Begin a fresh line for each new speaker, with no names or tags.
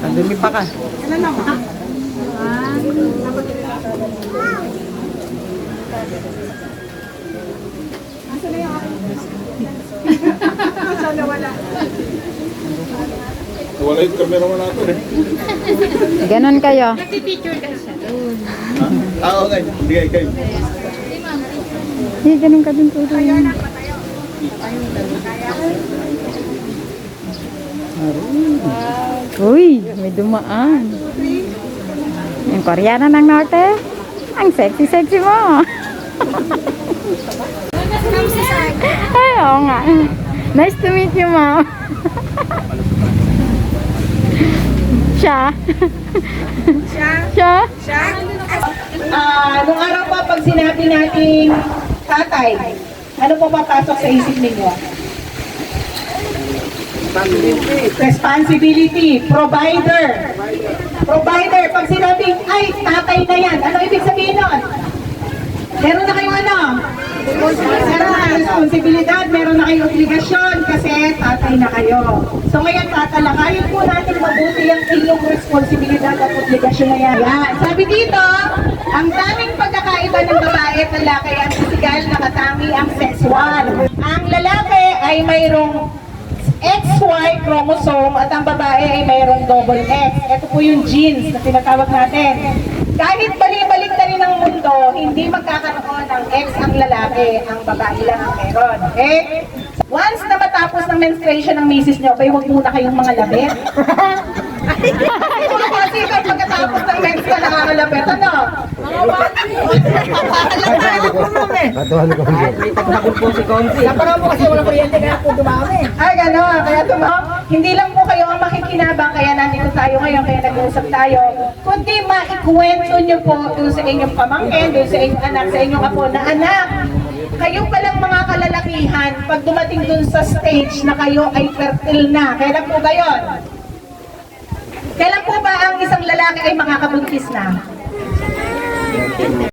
Ang dumi pa ka.
Ilan na ba? Asa na yung aking? Sana wala.
Wala yung camera mo natin eh.
Ganon kayo.
Nagpipicture ka siya.
Okay. Hindi kayo.
Hindi, ganon ka din po.
Tayo na, patayo.
Uy, may dumaan. Yung Koreana ng Norte. Ang sexy-sexy mo. Ay, oo nga. Nice to meet you, ma'am. Siya. Siya.
Siya?
Nung araw pa, pag sinabi nating tatay, ano po papasok sa isip ninyo? Responsibility. Provider. Provider. Pag sinabing, ay, tatay na yan, ano ibig sabihin nun? Meron na kayong ano? Meron na kayong responsibilidad, meron na kayong obligasyon kasi tatay na kayo. So ngayon, tatalakayin po natin mabuti ang inyong responsibilidad at obligasyon na yan. Sabi dito, ang daming pagkakaiba ng babae at lalaki ang physical, nakatami ang sexual. Ang lalaki ay mayroong XY chromosome at ang babae ay mayroong double X. Ito po yung genes na tinatawag natin. Kahit balik-balik na rin ang mundo, hindi magkakaroon ng X ang lalaki, ang babae lang ang meron. Okay? Once na matapos ng menstruation ng misis nyo, okay, huwag muna kayong mga labit. Kasi pagkatapos ng menstruation, nakakalapit, ano?
Patuhan ko hindi. May tagbakol po si Konsi.
Napaka mo kasi walang kuryente kaya po dumami.
Ay, gano'n. Kaya hindi lang po kayo ang makikinabang, kaya nandito tayo ngayon, kaya nag-uusap tayo. Kundi maikwento nyo po doon sa inyong pamangkin, doon sa inyong anak, sa inyong apo na anak. Kayo palang mga kalalakihan, pag dumating doon sa stage na kayo ay fertile na, kailan po ba yun? Kailan po ba ang isang lalaki ay makakabuntis na?